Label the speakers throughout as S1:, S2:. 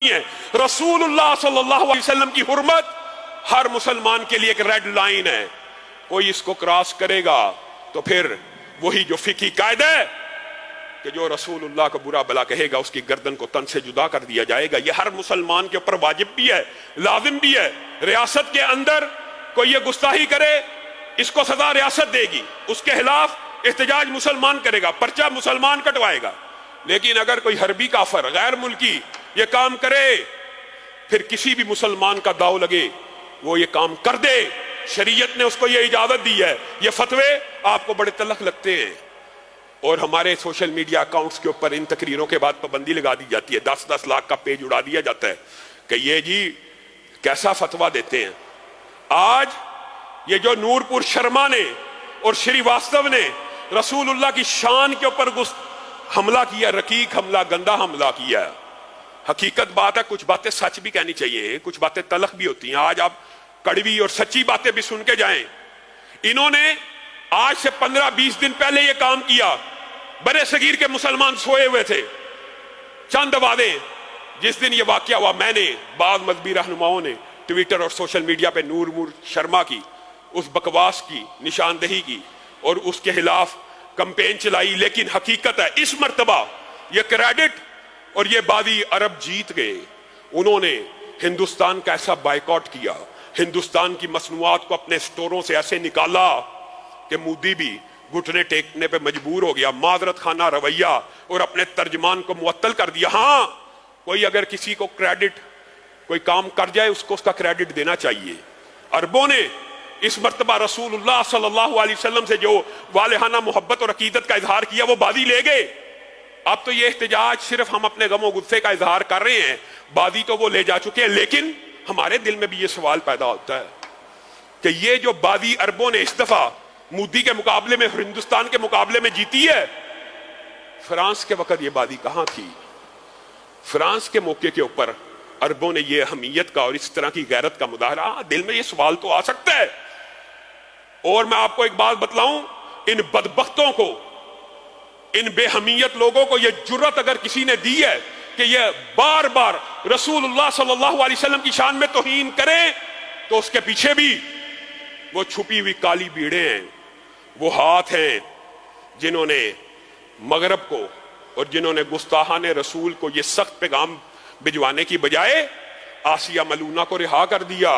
S1: ہے۔ رسول اللہ صلی اللہ علیہ وسلم کی حرمت ہر مسلمان کے لیے ایک ریڈ لائن ہے، کوئی اس کو کراس کرے گا تو پھر وہی جو فقہی قاعدہ ہے کہ جو رسول اللہ کو برا بلا کہے گا اس کی گردن کو تن سے جدا کر دیا جائے گا، یہ ہر مسلمان کے اوپر واجب بھی ہے، لازم بھی ہے۔ ریاست کے اندر کوئی یہ گستاخی کرے اس کو سزا ریاست دے گی، اس کے خلاف احتجاج مسلمان کرے گا، پرچہ مسلمان کٹوائے گا۔ لیکن اگر کوئی حربی کافر غیر ملکی یہ کام کرے پھر کسی بھی مسلمان کا داؤ لگے وہ یہ کام کر دے، شریعت نے اس کو یہ اجازت دی ہے۔ یہ فتوے آپ کو بڑے تلخ لگتے ہیں اور ہمارے سوشل میڈیا اکاؤنٹس کے اوپر ان تقریروں کے بعد پابندی لگا دی جاتی ہے، 10-10 لاکھ کا پیج اڑا دیا جاتا ہے کہ یہ جی کیسا فتویٰ دیتے ہیں۔ آج یہ جو نور پور شرما نے اور شری واستو نے رسول اللہ کی شان کے اوپر حملہ کیا، رقیق حملہ، گندا حملہ کیا۔ حقیقت بات ہے، کچھ باتیں سچ بھی کہنی چاہیے، کچھ باتیں تلخ بھی ہوتی ہیں۔ آج آپ کڑوی اور سچی باتیں بھی سن کے جائیں۔ انہوں نے آج سے 15-20 دن پہلے یہ کام کیا، برے صغیر کے مسلمان سوئے ہوئے تھے، چند وعدے۔ جس دن یہ واقعہ ہوا میں نے بعض مذہبی رہنماؤں نے ٹویٹر اور سوشل میڈیا پہ نور شرما کی اس بکواس کی نشاندہی کی اور اس کے خلاف کمپین چلائی، لیکن حقیقت ہے اس مرتبہ یہ کریڈٹ اور یہ بازی عرب جیت گئے۔ انہوں نے ہندوستان کا ایسا بائیکاٹ کیا، ہندوستان کی مصنوعات کو اپنے سٹوروں سے ایسے نکالا کہ مودی بھی گھٹنے ٹیکنے پہ مجبور ہو گیا، معذرت خانہ رویہ، اور اپنے ترجمان کو معطل کر دیا۔ ہاں، کوئی اگر کسی کو کریڈٹ کوئی کام کر جائے اس کو اس کا کریڈٹ دینا چاہیے۔ عربوں نے اس مرتبہ رسول اللہ صلی اللہ علیہ وسلم سے جو والہانہ محبت اور عقیدت کا اظہار کیا وہ بازی لے گئے۔ اب تو یہ احتجاج صرف ہم اپنے غم و غصے کا اظہار کر رہے ہیں، بازی تو وہ لے جا چکے ہیں۔ لیکن ہمارے دل میں بھی یہ سوال پیدا ہوتا ہے کہ یہ جو بازی عربوں نے اس دفعہ مودی کے مقابلے میں، ہندوستان کے مقابلے میں جیتی ہے، فرانس کے وقت یہ بازی کہاں تھی؟ فرانس کے موقع کے اوپر عربوں نے یہ حمیت کا اور اس طرح کی غیرت کا مظاہرہ، دل میں یہ سوال تو آ سکتا ہے۔ اور میں آپ کو ایک بات بتلاؤں، ان بدبختوں کو، ان بے حمیت لوگوں کو یہ جرت اگر کسی نے دی ہے کہ یہ بار بار رسول اللہ صلی اللہ علیہ وسلم کی شان میں توہین کریں، تو اس کے پیچھے بھی وہ چھپی ہوئی کالی بیڑیں ہیں، وہ ہاتھ ہیں جنہوں نے مغرب کو اور جنہوں نے گستاحان رسول کو یہ سخت پیغام بھجوانے کی بجائے آسیہ ملونہ کو رہا کر دیا۔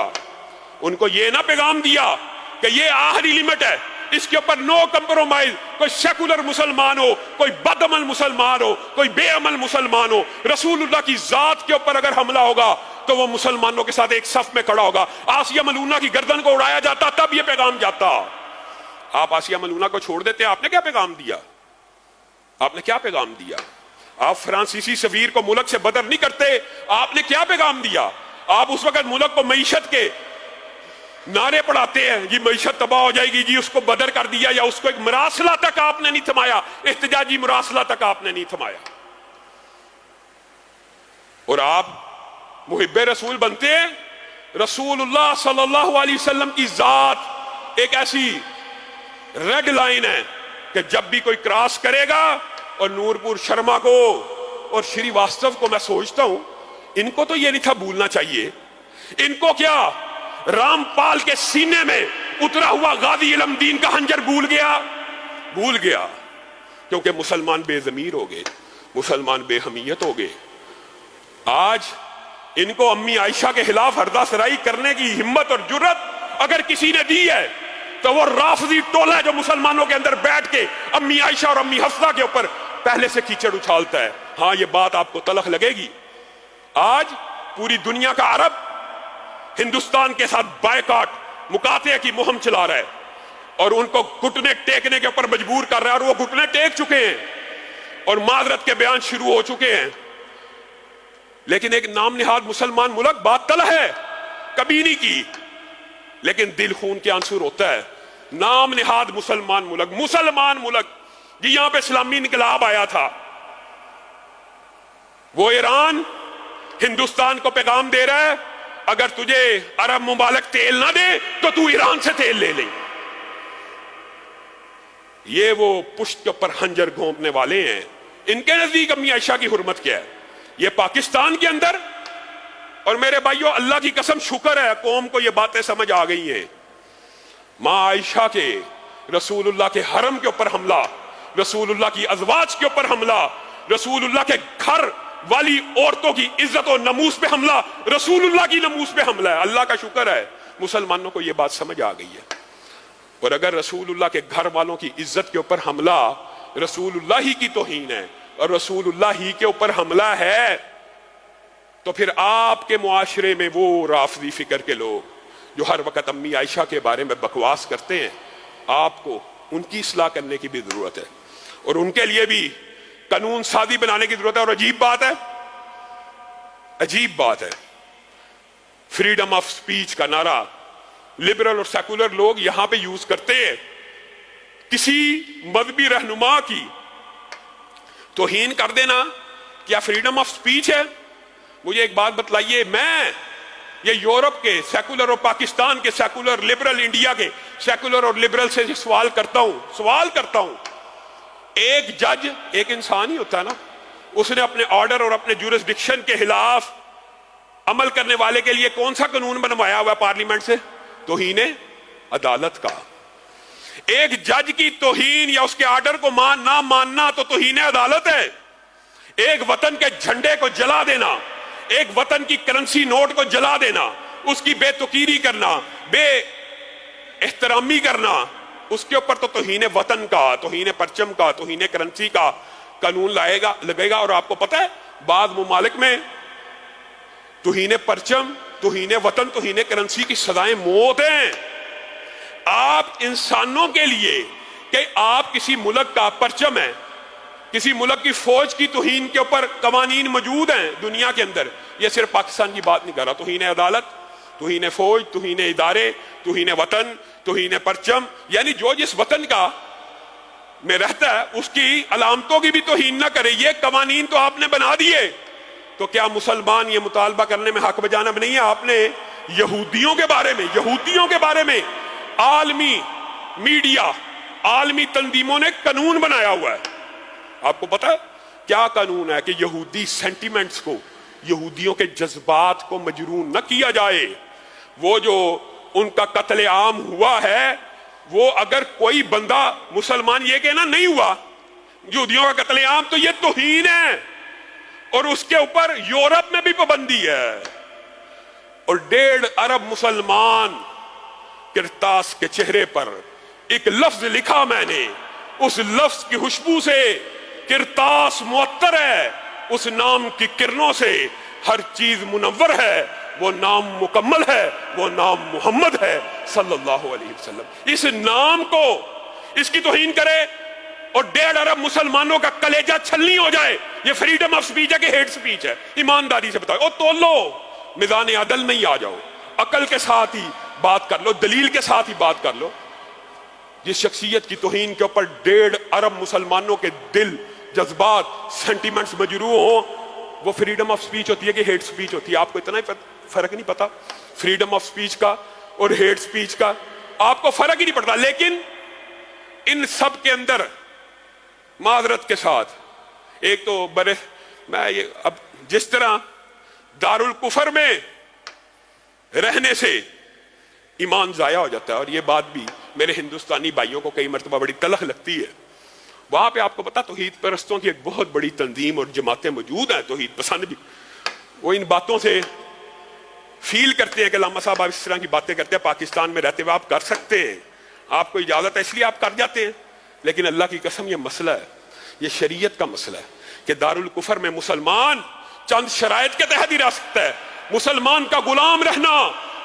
S1: ان کو یہ نہ پیغام دیا کہ یہ آخری لیمٹ ہے، اس کے اوپر نو کمپرومائز۔ کوئی سیکولر مسلمان ہو، کوئی بد عمل مسلمان ہو، کوئی بے عمل مسلمان ہو، رسول اللہ کی ذات کے اوپر اگر حملہ ہوگا تو وہ مسلمانوں کے ساتھ ایک صف میں کھڑا ہوگا۔ آسیہ ملونہ کی گردن کو اڑایا جاتا تب یہ پیغام جاتا۔ آپ آسیہ ملونہ کو چھوڑ دیتے، آپ نے کیا پیغام دیا؟ آپ نے کیا پیغام دیا؟ آپ فرانسیسی سفیر کو ملک سے بدر نہیں کرتے، آپ نے کیا پیغام دیا؟ آپ اس وقت ملک کو معیشت کے نعرے پڑھاتے ہیں، یہ معیشت تباہ ہو جائے گی جی، اس کو بدر کر دیا، یا اس کو ایک مراسلہ تک آپ نے نہیں تھمایا، احتجاجی مراسلہ تک آپ نے نہیں تھمایا۔ اور آپ محب رسول بنتے ہیں۔ رسول اللہ صلی اللہ علیہ وسلم کی ذات ایک ایسی ریڈ لائن ہے کہ جب بھی کوئی کراس کرے گا، اور نور پور شرما کو اور شری واستو کو میں سوچتا ہوں ان کو تو یہ نہیں تھا بھولنا چاہیے۔ ان کو کیا رام پال کے سینے میں اترا ہوا غازی علم دین کا خنجر بھول گیا، کیونکہ مسلمان بے ضمیر ہو گئے، مسلمان بے حمیت ہو گئے۔ آج ان کو امی عائشہ کے خلاف ہردہ سرائی کرنے کی ہمت اور جرت اگر کسی نے دی ہے تو وہ رافضی ٹولہ جو مسلمانوں کے اندر بیٹھ کے امی عائشہ اور امی حفصہ کے اوپر پہلے سے کیچڑ اچھالتا ہے۔ ہاں، یہ بات آپ کو تلخ لگے گی۔ آج پوری دنیا کا عرب ہندوستان کے ساتھ بائیکاٹ، مقاطعے کی مہم چلا رہا ہے اور ان کو گھٹنے ٹیکنے کے اوپر مجبور کر رہا ہے، اور وہ گھٹنے ٹیک چکے ہیں اور معذرت کے بیان شروع ہو چکے ہیں۔ لیکن ایک نام نہاد مسلمان ملک، بات تلخ ہے، کبھی نہیں کی، لیکن دل خون کے آنسو ہوتا ہے۔ نام نہاد مسلمان ملک جی، یہاں پہ اسلامی انقلاب آیا تھا، وہ ایران ہندوستان کو پیغام دے رہا ہے اگر تجھے عرب ممالک تیل نہ دے تو تو ایران سے تیل لے لے۔ یہ وہ پشت کے اوپر خنجر گھونپنے والے ہیں۔ ان کے نزدیک امی عائشہ کی حرمت کیا ہے؟ یہ پاکستان کے اندر اور میرے بھائیوں اللہ کی قسم شکر ہے قوم کو یہ باتیں سمجھ آ گئی ہیں. ماں عائشہ کے رسول اللہ کے حرم کے اوپر حملہ، رسول اللہ کی ازواج کے اوپر حملہ، رسول اللہ کے گھر والی عورتوں کی عزت و ناموس پہ حملہ، رسول اللہ کی ناموس پہ حملہ ہے. اللہ کا شکر ہے مسلمانوں کو یہ بات سمجھ آ گئی ہے. اور اگر رسول اللہ کے گھر والوں کی عزت کے اوپر حملہ رسول اللہ ہی کی توہین ہے اور رسول اللہ ہی کے اوپر حملہ ہے، تو پھر آپ کے معاشرے میں وہ رافضی فکر کے لوگ جو ہر وقت امی عائشہ کے بارے میں بکواس کرتے ہیں، آپ کو ان کی اصلاح کرنے کی بھی ضرورت ہے اور ان کے لیے بھی قانون سازی بنانے کی ضرورت ہے. اور عجیب بات ہے فریڈم آف سپیچ کا نعرہ لبرل اور سیکولر لوگ یہاں پہ یوز کرتے ہیں. کسی مذہبی رہنما کی توہین کر دینا کیا فریڈم آف سپیچ ہے؟ مجھے ایک بات بتلائیے، میں یہ یورپ کے سیکولر اور پاکستان کے سیکولر، لبرل انڈیا کے سیکولر اور لبرل سے سوال کرتا ہوں. ایک جج ایک انسان ہی ہوتا ہے نا، اس نے اپنے آرڈر اور اپنے جورسڈکشن کے خلاف عمل کرنے والے کے لیے کون سا قانون بنوایا ہوا ہے پارلیمنٹ سے؟ توہین عدالت کا. ایک جج کی توہین یا اس کے آرڈر کو نہ ماننا تو توہین عدالت ہے. ایک وطن کے جھنڈے کو جلا دینا، ایک وطن کی کرنسی نوٹ کو جلا دینا، اس کی بے توقیری کرنا، بے احترامی کرنا، اس کے اوپر تو توہین وطن کا، توہین پرچم کا، توہین کرنسی کا قانون لگے گا. اور آپ کو پتہ ہے بعض ممالک میں توہین پرچم، توہین وطن، توہین کرنسی کی سزائیں موت ہیں. آپ انسانوں کے لیے کہ آپ کسی ملک کا پرچم ہے، کسی ملک کی فوج کی توہین کے اوپر قوانین موجود ہیں دنیا کے اندر. یہ صرف پاکستان کی بات نہیں کر رہا، توہین عدالت، توہین فوج، توہین ادارے، توہین وطن، توہین پرچم، یعنی جو جس وطن کا میں رہتا ہے اس کی علامتوں کی بھی توہین نہ کرے. یہ قوانین تو آپ نے بنا دیے، تو کیا مسلمان یہ مطالبہ کرنے میں حق بجانب نہیں ہے؟ آپ نے یہودیوں کے بارے میں عالمی میڈیا، عالمی تنظیموں نے قانون بنایا ہوا ہے. آپ کو پتا ہے کیا قانون ہے؟ کہ یہودی سینٹیمنٹس کو، یہودیوں کے جذبات کو مجروح نہ کیا جائے. وہ جو ان کا قتل عام ہوا ہے، وہ اگر کوئی بندہ مسلمان یہ کہنا نہیں ہوا یہودیوں کا قتل عام، تو یہ توہین ہے اور اس کے اوپر یورپ میں بھی پابندی ہے. اور 1.5 ارب مسلمان کرتاس کے چہرے پر ایک لفظ لکھا میں نے، اس لفظ کی خوشبو سے کرتاس معطر ہے، اس نام کی کرنوں سے ہر چیز منور ہے. وہ نام مکمل ہے، وہ نام محمد ہے صلی اللہ علیہ وسلم. اس نام کو، اس کی توہین کرے اور 1.5 ارب مسلمانوں کا کلیجہ چھلنی ہو جائے، یہ فریڈم آف سپیچ ہے کہ ہیٹ سپیچ ہے؟ ایمانداری سے بتاؤ. اور تولو، میدان عدل میں ہی آ جاؤ، عقل کے ساتھ ہی بات کر لو، دلیل کے ساتھ ہی بات کر لو. جس شخصیت کی توہین کے اوپر 1.5 ارب مسلمانوں کے دل، جذبات، سینٹیمنٹس مجروح ہوں، وہ فریڈم آف سپیچ ہوتی ہے کہ ہیٹ سپیچ ہوتی ہے؟ آپ کو اتنا ہی فرق نہیں پتا فریڈم آف سپیچ کا اور ہیٹ سپیچ کا؟ آپ کو فرق ہی نہیں پڑتا. لیکن ان سب کے اندر معذرت کے ساتھ ایک تو اب جس طرح دارالکفر میں رہنے سے ایمان ضائع ہو جاتا ہے، اور یہ بات بھی میرے ہندوستانی بھائیوں کو کئی مرتبہ بڑی تلخ لگتی ہے. وہاں پہ آپ کو پتا توحید پرستوں کی ایک بہت بڑی تنظیم اور جماعتیں موجود ہیں، توحید پسند بھی، وہ ان باتوں سے فیل کرتے ہیں کہ علامہ صاحب آپ اس طرح کی باتیں کرتے ہیں، پاکستان میں رہتے ہوئے آپ کر سکتے ہیں، آپ کو اجازت ہے اس لیے آپ کر جاتے ہیں. لیکن اللہ کی قسم یہ مسئلہ ہے، یہ شریعت کا مسئلہ ہے کہ دارالکفر میں مسلمان چند شرائط کے تحت ہی رہ سکتا ہے. مسلمان کا غلام رہنا،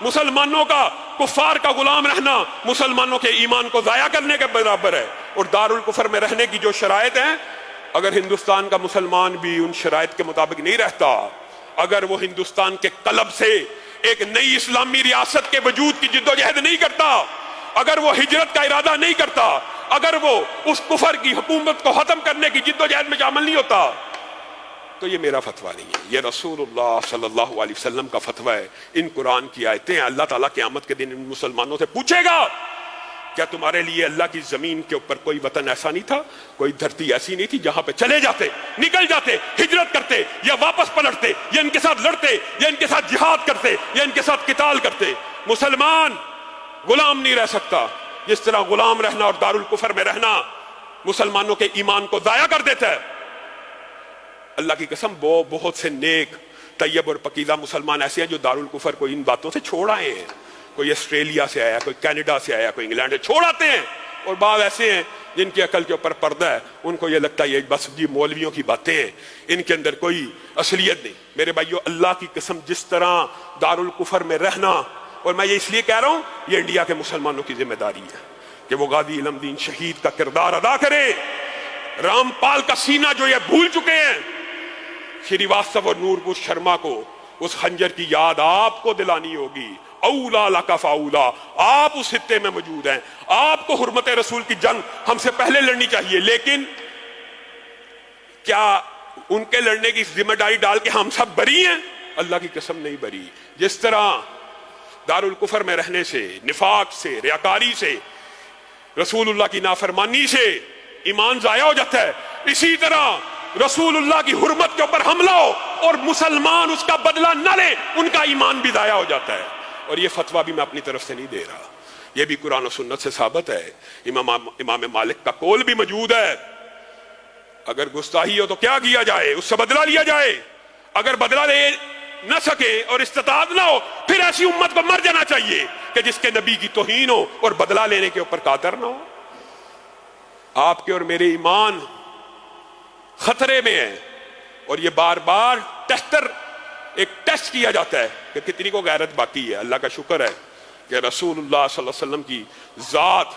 S1: مسلمانوں کا کفار کا غلام رہنا مسلمانوں کے ایمان کو ضائع کرنے کے برابر ہے. اور دارالکفر میں رہنے کی جو شرائط ہیں، اگر ہندوستان کا مسلمان بھی ان شرائط کے مطابق نہیں رہتا، اگر وہ ہندوستان کے قلب سے ایک نئی اسلامی ریاست کے وجود کی جد و جہد نہیں کرتا، اگر وہ ہجرت کا ارادہ نہیں کرتا، اگر وہ اس کفر کی حکومت کو ختم کرنے کی جد و جہد میں شامل نہیں ہوتا، تو یہ میرا فتویٰ نہیں ہے، یہ رسول اللہ صلی اللہ علیہ وسلم کا فتویٰ ہے. ان قرآن کی آیتیں ہیں. اللہ تعالیٰ قیامت کے دن ان مسلمانوں سے پوچھے گا کیا تمہارے لیے اللہ کی زمین کے اوپر کوئی وطن ایسا نہیں تھا, کوئی دھرتی ایسی نہیں تھی جہاں پہ چلے جاتے, نکل جاتے, ہجرت کرتے, یا واپس پلٹتے, یا ان کے ساتھ لڑتے, یا ان کے ساتھ جہاد کرتے, یا ان کے ساتھ قتال کرتے؟ مسلمان غلام نہیں رہ سکتا. جس طرح غلام رہنا اور دارالکفر میں رہنا مسلمانوں کے ایمان کو ضائع کر دیتا ہے. اللہ کی قسم بہت سے نیک طیب اور پکیزہ مسلمان ایسے ہیں جو دارالکفر کو ان باتوں سے چھوڑ آئے ہیں. کوئی آسٹریلیا سے آیا, کوئی کینیڈا سے آیا, کوئی انگلینڈ سے, چھوڑ آتے ہیں. اور بعض ایسے ہیں جن کی عقل کے اوپر پردہ ہے, ان کو یہ لگتا ہے یہ بس جی مولویوں کی باتیں ہیں, ان کے اندر کوئی اصلیت نہیں. میرے بھائیو, اللہ کی قسم جس طرح دارالکفر میں رہنا, اور میں یہ اس لیے کہہ رہا ہوں, یہ انڈیا کے مسلمانوں کی ذمہ داری ہے کہ وہ غازی علم دین شہید کا کردار ادا کرے. رام پال کا سینہ جو یہ بھول چکے ہیں, شری واستو اور نور پور شرما کو اس خنجر کی یاد آپ کو دلانی ہوگی. اولا لکا فاولا, آپ اس خطے میں موجود ہیں, آپ کو حرمت رسول کی جنگ ہم سے پہلے لڑنی چاہیے. لیکن کیا ان کے لڑنے کی ذمہ داری ڈال کے ہم سب بری ہیں؟ اللہ کی قسم نہیں بری. جس طرح دارالکفر میں رہنے سے, نفاق سے, ریاکاری سے, رسول اللہ کی نافرمانی سے ایمان ضائع ہو جاتا ہے, اسی طرح رسول اللہ کی حرمت کے اوپر حملہ ہو اور مسلمان اس کا بدلہ نہ لے, ان کا ایمان بھی ضائع ہو جاتا ہے. اور یہ فتویٰ بھی میں اپنی طرف سے نہیں دے رہا, یہ بھی قرآن و سنت سے ثابت ہے. امام مالک کا قول بھی موجود ہے, اگر گستاخی ہو تو کیا کیا جائے, اس سے بدلہ لیا جائے. اگر بدلہ لے نہ سکے اور استطاعت نہ ہو, پھر ایسی امت کو مر جانا چاہیے کہ جس کے نبی کی توہین ہو اور بدلہ لینے کے اوپر قادر نہ ہو. آپ کے اور میرے ایمان خطرے میں ہے, اور یہ بار بار ایک ٹیسٹ کیا جاتا ہے کہ کتنی کو غیرت باقی ہے. اللہ کا شکر ہے کہ رسول اللہ صلی اللہ علیہ وسلم کی ذات